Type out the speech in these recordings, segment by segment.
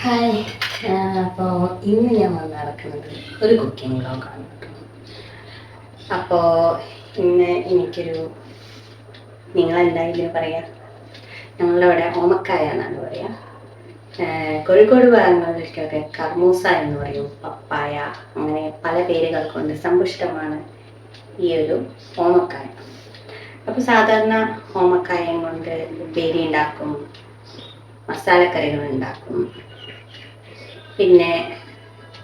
Hi. അപ്പോൾ ഇന്ന് ഞാൻ വന്ന് നടക്കുന്നത് ഒരു കുക്കിംഗ് വ്ളോഗാണ്. അപ്പോൾ ഇന്ന് എനിക്കൊരു നിങ്ങളെന്തായാലും പറയാം, ഞങ്ങളിവിടെ ഓമക്കായ എന്നാണ് പറയുക. കോഴിക്കോട് ഭാഗങ്ങളിലേക്കൊക്കെ കർമൂസ എന്ന് പറയും, പപ്പായ, അങ്ങനെ പല പേരുകൾ കൊണ്ട് സമ്പുഷ്ടമാണ് ഈ ഒരു ഓമക്കായ. അപ്പോൾ സാധാരണ ഓമക്കായം കൊണ്ട് ഉപ്പേരി ഉണ്ടാക്കും, മസാലക്കറികൾ ഉണ്ടാക്കും, പിന്നെ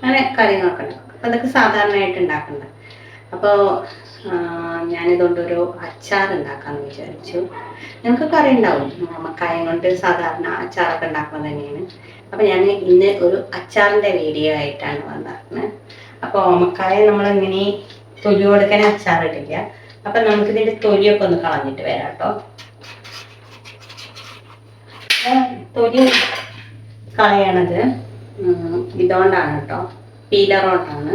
അങ്ങനെ കാര്യങ്ങളൊക്കെ ഉണ്ടാക്കും. അപ്പം അതൊക്കെ സാധാരണയായിട്ട് ഉണ്ടാക്കുന്നത്. അപ്പോൾ ഞാനിതുകൊണ്ടൊരു അച്ചാർ ഉണ്ടാക്കാമെന്ന് വിചാരിച്ചു. ഞങ്ങൾക്ക് കറി ഉണ്ടാവും, ഓമക്കായം കൊണ്ട് സാധാരണ അച്ചാറൊക്കെ ഉണ്ടാക്കുന്നത് തന്നെയാണ്. അപ്പോൾ ഞാൻ ഇന്ന് ഒരു അച്ചാറിൻ്റെ വീഡിയോ ആയിട്ടാണ് വന്നത്. അപ്പോൾ ഓമക്കായ നമ്മളെങ്ങനെ തൊലി കൊടുക്കാൻ അച്ചാറിട്ടില്ല. അപ്പം നമുക്കിതിൻ്റെ തൊലിയൊക്കെ ഒന്ന് കളഞ്ഞിട്ട് വരാം കേട്ടോ. തൊലി കളയണത് ഇതുകൊണ്ടാണ് കേട്ടോ, പീലറോണ്ടാണ്.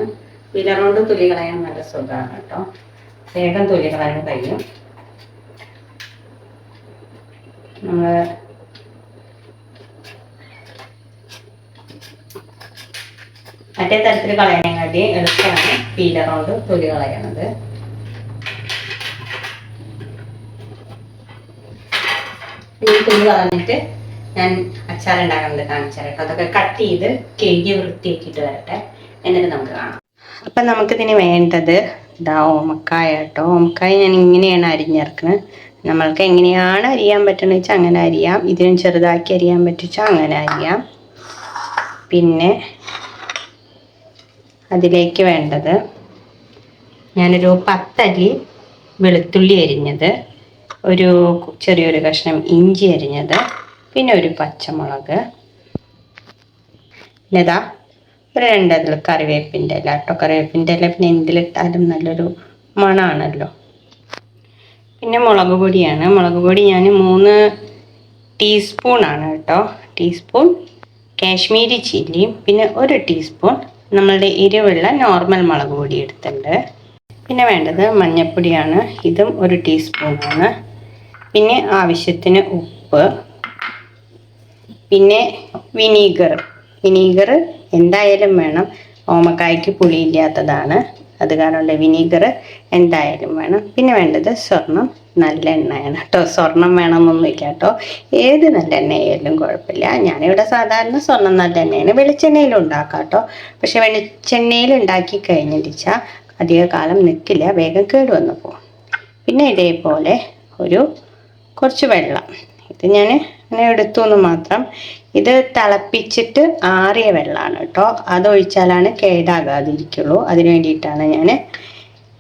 പീലറോണ്ട് തൊലി കളയാൻ നല്ല സുഖമാണ് കേട്ടോ, വേഗം തൊലി കളയാൻ കഴിയും. നമ്മൾ മറ്റേ തരത്തിൽ കളയാനായിട്ട് എളുപ്പമാണ് പീലറോണ്ട് തൊലി കളയണത്. ഈ തൊലി കളഞ്ഞിട്ട് ഞാൻ അച്ചാർ ഉണ്ടാക്കുന്നത് കാണിച്ചു തരാം കേട്ടോ. അതൊക്കെ കട്ട് ചെയ്ത് കഴുകി വൃത്തിയാക്കിയിട്ട് വരട്ടെ, എന്നിട്ട് നമുക്ക് കാണാം. അപ്പം നമുക്കിതിന് വേണ്ടത് ഇതാ ഓമക്കായ കേട്ടോ. ഓമക്കായ ഞാൻ ഇങ്ങനെയാണ് അരിഞ്ഞിറക്കുന്നത്. നമ്മൾക്ക് എങ്ങനെയാണ് അരിയാൻ പറ്റുന്നത് വെച്ചാൽ അങ്ങനെ അരിയാം. ഇതിനും ചെറുതാക്കി അരിയാൻ പറ്റിച്ചാൽ അങ്ങനെ അരിയാം. പിന്നെ അതിലേക്ക് വേണ്ടത് ഞാനൊരു 10 അല്ലി വെളുത്തുള്ളി അരിഞ്ഞത്, ഒരു ചെറിയൊരു കഷ്ണം ഇഞ്ചി അരിഞ്ഞത്, പിന്നെ ഒരു പച്ചമുളക്, പിന്നെ ഇതാ ഒരു 2 അതിൽ കറിവേപ്പിൻ്റെ ഇല കേട്ടോ. കറിവേപ്പിൻ്റെ ഇല പിന്നെ എന്തിലിട്ടാലും നല്ലൊരു മണമാണല്ലോ. പിന്നെ മുളക് പൊടിയാണ്. മുളക് പൊടി ഞാൻ 3 ടീസ്പൂണാണ് കേട്ടോ. ടീസ്പൂൺ കാശ്മീരി ചില്ലിയും പിന്നെ 1 ടീസ്പൂൺ നമ്മളുടെ എരിവുള്ള നോർമൽ മുളക് പൊടി എടുത്തിട്ടുണ്ട്. പിന്നെ വേണ്ടത് മഞ്ഞൾപ്പൊടിയാണ്, ഇതും 1 ടീസ്പൂണാണ്. പിന്നെ ആവശ്യത്തിന് ഉപ്പ്, പിന്നെ വിനീഗർ എന്തായാലും വേണം. ഓമക്കായ്ക്ക് പുളിയില്ലാത്തതാണ്, അത് കാരണം വിനീഗർ എന്തായാലും വേണം. പിന്നെ വേണ്ടത് സ്വർണം നല്ലെണ്ണയാണ് കേട്ടോ. സ്വർണം വേണമെന്നൊന്നുമില്ല കേട്ടോ, ഏത് നല്ലെണ്ണയായാലും കുഴപ്പമില്ല. ഞാനിവിടെ സാധാരണ സ്വർണം നല്ലെണ്ണയാണ്, വെളിച്ചെണ്ണയിലും ഉണ്ടാക്കാം കേട്ടോ. പക്ഷെ വെളിച്ചെണ്ണയിൽ ഉണ്ടാക്കി കഴിഞ്ഞിച്ചാൽ അധിക കാലം നിൽക്കില്ല, വേഗം കേടുവന്നു പോകും. പിന്നെ ഇതേപോലെ കുറച്ച് വെള്ളം, ഇത് ഞാൻ അങ്ങനെ എടുത്തു എന്ന് മാത്രം. ഇത് തിളപ്പിച്ചിട്ട് ആറിയ വെള്ളമാണ് കേട്ടോ, അതൊഴിച്ചാലാണ് കേടാകാതിരിക്കുള്ളൂ. അതിന് വേണ്ടിയിട്ടാണ് ഞാൻ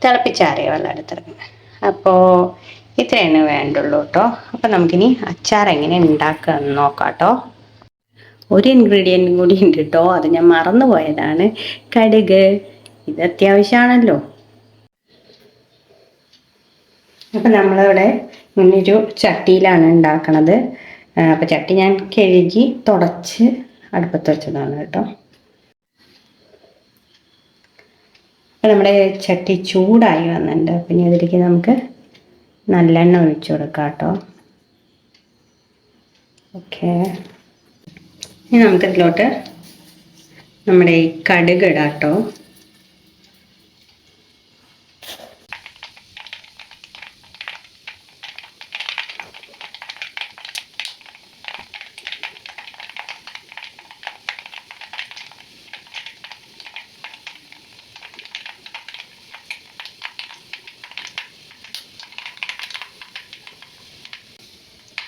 തിളപ്പിച്ചാറിയ വെള്ളം എടുത്തിറങ്ങുന്നത്. അപ്പോൾ ഇത്രയാണ് വേണ്ടുള്ളൂ കേട്ടോ. അപ്പോൾ നമുക്കിനി അച്ചാർ എങ്ങനെ ഉണ്ടാക്കുക എന്ന് നോക്കാം കേട്ടോ. ഒരു ഇൻഗ്രീഡിയൻറ്റും കൂടി ഉണ്ട് കേട്ടോ, അത് ഞാൻ മറന്നു പോയതാണ്, കടുക്. ഇത് അത്യാവശ്യമാണല്ലോ. അപ്പം നമ്മളിവിടെ ഇങ്ങനൊരു ചട്ടിയിലാണ് ഉണ്ടാക്കണത്. അപ്പം ചട്ടി ഞാൻ കഴുകി തുടച്ച് അടുപ്പത്ത് വെച്ചതാണ് കേട്ടോ. അപ്പം നമ്മുടെ ചട്ടി ചൂടായി വന്നിട്ടുണ്ട്. പിന്നെ അതിലേക്ക് നമുക്ക് നല്ലെണ്ണ ഒഴിച്ചു കൊടുക്കാം കേട്ടോ. ഓക്കെ, ഇനി നമുക്കിതിലോട്ട് നമ്മുടെ ഈ കടുക് ഇടാം കേട്ടോ.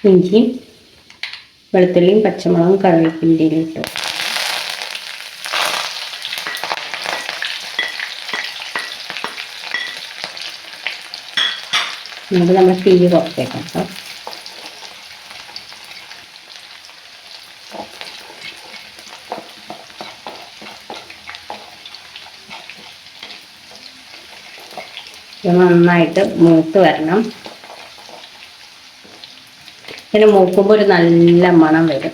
ഇഞ്ചിയും വെളുത്തുള്ളിയും പച്ചമുളകും കറിവേപ്പിൻ്റെ ഇട്ടു. എന്നിട്ട് നമ്മൾ തീ കുറച്ചേക്കാം കേട്ടോ. ഇത് നന്നായിട്ട് മൂത്ത് വരണം. ഇതിന് മൂക്കുമ്പോൾ ഒരു നല്ല മണം വരും.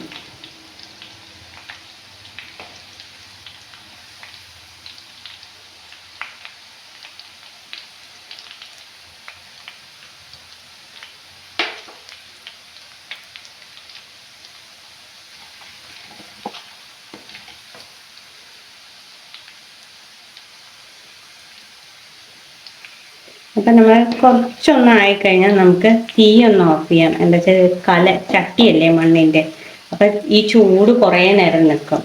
അപ്പം നമ്മൾ കുറച്ചൊന്ന് ആയിക്കഴിഞ്ഞാൽ നമുക്ക് തീ ഒന്ന് ഓഫ് ചെയ്യാം. എന്താ വെച്ചാൽ ചട്ടിയല്ലേ മണ്ണിൻ്റെ, അപ്പം ഈ ചൂട് കുറേ നേരം നിൽക്കും.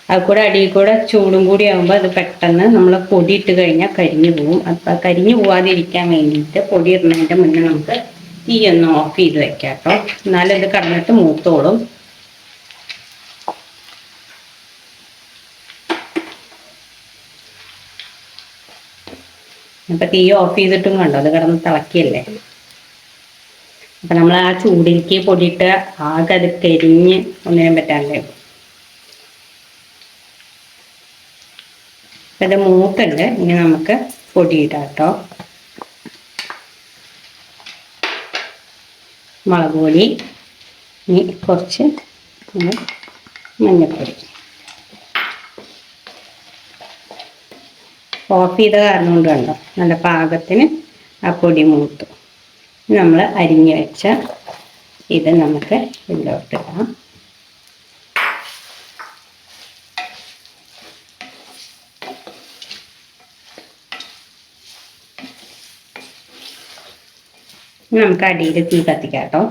അത് കൂടെ അടിയിൽ കൂടെ ചൂടും കൂടി ആകുമ്പോൾ അത് പെട്ടെന്ന് നമ്മൾ പൊടി ഇട്ട് കഴിഞ്ഞാൽ കരിഞ്ഞു പോകും. അപ്പം കരിഞ്ഞു പോവാതിരിക്കാൻ വേണ്ടിയിട്ട് പൊടി ഇടുന്നതിൻ്റെ മുന്നേ നമുക്ക് തീ ഒന്ന് ഓഫ് ചെയ്ത് വെക്കാം കേട്ടോ. എന്നാലും ഇത് കടന്നിട്ട് മൂത്തോളും. അപ്പം തീ ഓഫ് ചെയ്തിട്ടും കണ്ടോ അത് കിടന്ന് തിളക്കിയല്ലേ. അപ്പം നമ്മൾ ആ ചൂടിലേക്ക് പൊടിയിട്ട് ആകെ അത് കരിഞ്ഞ് ഒന്നിനും പറ്റാണ്ടേ. അപ്പം ഇത് മൂത്തുണ്ട്. ഇനി നമുക്ക് പൊടിയിടാം കേട്ടോ. മുളക് പൊടി, ഇനി കുറച്ച് മഞ്ഞൾപ്പൊടി. ഓഫ് ചെയ്ത കാരണം കൊണ്ട് കണ്ടോ നല്ല പാകത്തിന് ആ പൊടി മൂത്തു. നമ്മൾ അരിഞ്ഞു വെച്ച ഇത് നമുക്ക് ഇതിലോട്ടിടാം. നമുക്ക് അടിയിൽ തീ കത്തിക്കാം കേട്ടോ.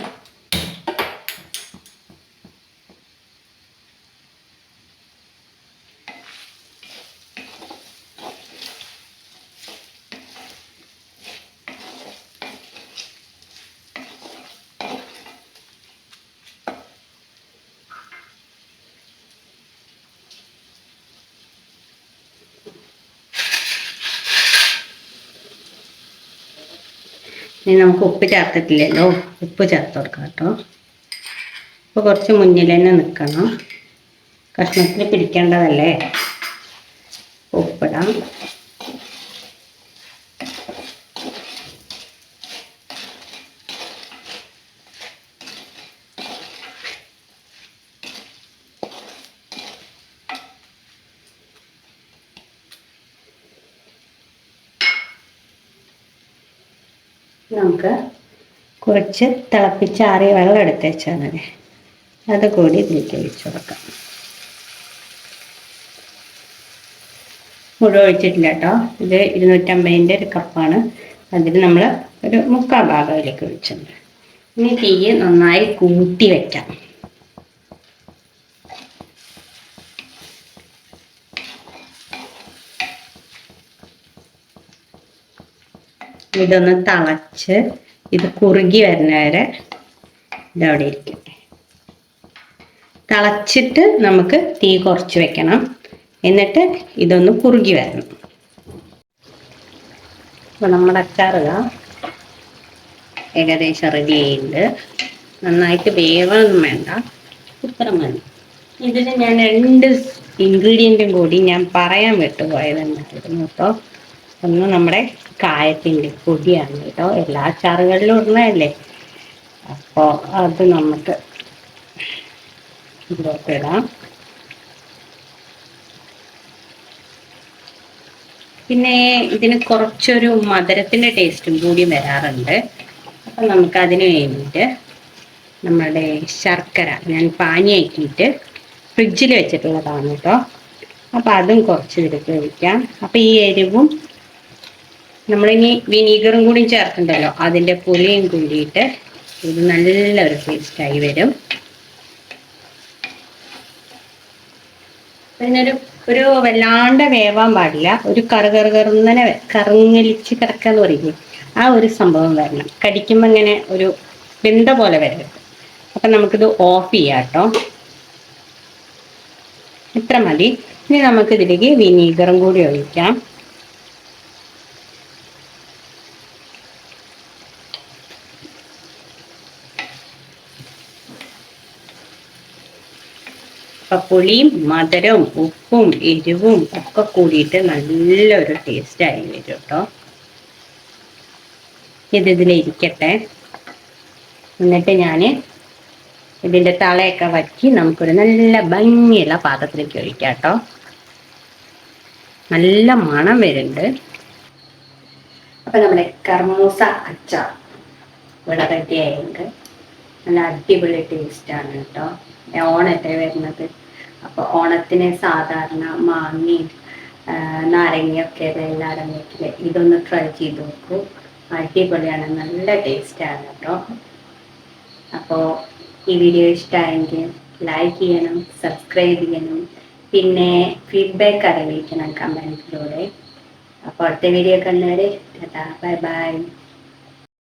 ഇനി നമുക്ക് ഉപ്പ് ചേർത്തിട്ടില്ലല്ലോ, ഉപ്പ് ചേർത്ത് കൊടുക്കാം കേട്ടോ. അപ്പോൾ കുറച്ച് മുന്നിൽ തന്നെ നിൽക്കണം, കഷ്ണത്തിൽ പിടിക്കേണ്ടതല്ലേ. ഉപ്പിടാം. നമുക്ക് കുറച്ച് തിളപ്പിച്ചാറിയ വെള്ളം എടുത്ത് വെച്ചാൽ മതി. അത് കൂടി ഇതിലേക്ക് ഒഴിച്ചു കൊടുക്കാം. മുഴുവൻ ഒഴിച്ചിട്ടില്ല കേട്ടോ. ഇത് 250ൻ്റെ ഒരു കപ്പാണ്. അതിൽ നമ്മൾ ഒരു 3/4 ഭാഗം അതിലേക്ക് ഒഴിച്ചിട്ടുണ്ട്. ഇനി തീ നന്നായി കൂട്ടി വെക്കാം. ഇതൊന്ന് തിളച്ച് ഇത് കുറുകി വരുന്ന വരെ ഇതവിടെ ഇരിക്കട്ടെ. തിളച്ചിട്ട് നമുക്ക് തീ കുറച്ച് വെക്കണം. എന്നിട്ട് ഇതൊന്ന് കുറുകി വരണം. അപ്പോൾ നമ്മുടെ അച്ചാറുക ഏകദേശം റെഡി ആയിട്ടുണ്ട്. നന്നായിട്ട് വേവൊന്നും വേണ്ട, ഇത്ര മതി. ഇതിൽ ഞാൻ 2 ഇൻഗ്രീഡിയൻറ്റും കൂടി ഞാൻ പറയാൻ വിട്ടുപോയതെന്നായിരുന്നു കേട്ടോ. ഒന്ന് നമ്മുടെ കായത്തിൻ്റെ പൊടിയാണ് കേട്ടോ. എല്ലാ അച്ചാറുകളിലും ഇടുന്നതല്ലേ. അപ്പോൾ അത് നമുക്ക് ഇതിലോട്ട് ഇടാം. പിന്നെ ഇതിന് കുറച്ചൊരു മധുരത്തിൻ്റെ ടേസ്റ്റും കൂടി വരാറുണ്ട്. അപ്പം നമുക്കതിന് വേണ്ടിയിട്ട് നമ്മുടെ ശർക്കര ഞാൻ പാനിയാക്കിയിട്ട് ഫ്രിഡ്ജിൽ വെച്ചിട്ടുള്ളതാണ് കേട്ടോ. അപ്പം അതും കുറച്ച് എടുത്ത് വയ്ക്കാം. അപ്പം ഈ എരിവും നമ്മളിനി വിനീഗറും കൂടി ചേർക്കണ്ടല്ലോ, അതിൻ്റെ പുളിയും കൂടിയിട്ട് ഇത് നല്ലൊരു ടേസ്റ്റായി വരും. പിന്നെ ഒരു വല്ലാണ്ട് വേവാൻ പാടില്ല. ഒരു കറുകറുകറുന്നനെ കറുങ്ങലിച്ച് കിടക്കാന്ന് പറയില്ലേ, ആ ഒരു സംഭവം വരണം. കടിക്കുമ്പോൾ ഇങ്ങനെ ഒരു വെന്ത പോലെ വരരുത്. അപ്പം നമുക്കിത് ഓഫ് ചെയ്യാം കേട്ടോ. ഇത്ര മതി. ഇനി നമുക്കിതിലേക്ക് വിനീഗറും കൂടി ഒഴിക്കാം. അപ്പം പുളിയും മധുരവും ഉപ്പും എരിവും ഒക്കെ കൂടിയിട്ട് നല്ലൊരു ടേസ്റ്റായി വരും കേട്ടോ. ഇതിലിരിക്കട്ടെ. എന്നിട്ട് ഞാൻ ഇതിൻ്റെ തളയൊക്കെ വറ്റി നമുക്കൊരു നല്ല ഭംഗിയുള്ള പാത്രത്തിലേക്ക് ഒഴിക്കാം കേട്ടോ. നല്ല മണം വരുന്നുണ്ട്. അപ്പം നമ്മുടെ കർമൂസ അച്ചാർ ഇവിടെ റെഡി ആയിട്ടുണ്ട്. നല്ല അടിപൊളി ടേസ്റ്റാണ് കേട്ടോ. ഓണത്തെ വരുന്നത്. അപ്പോൾ ഓണത്തിന് സാധാരണ മാങ്ങയും നാരങ്ങയൊക്കെ എല്ലാവരും വീട്ടിൽ ഇതൊന്ന് ട്രൈ ചെയ്ത് നോക്കൂ. അടിപൊളിയാണ്, നല്ല ടേസ്റ്റാണ് കേട്ടോ. അപ്പോൾ ഈ വീഡിയോ ഇഷ്ടമായെങ്കിൽ ലൈക്ക് ചെയ്യണം, സബ്സ്ക്രൈബ് ചെയ്യണം, പിന്നെ ഫീഡ്ബാക്ക് അറിയിക്കണം കമൻറ്റിലൂടെ. അപ്പോൾ അടുത്ത വീഡിയോ കണ്ടുവരെ ടാറ്റാ, ബൈ ബൈ.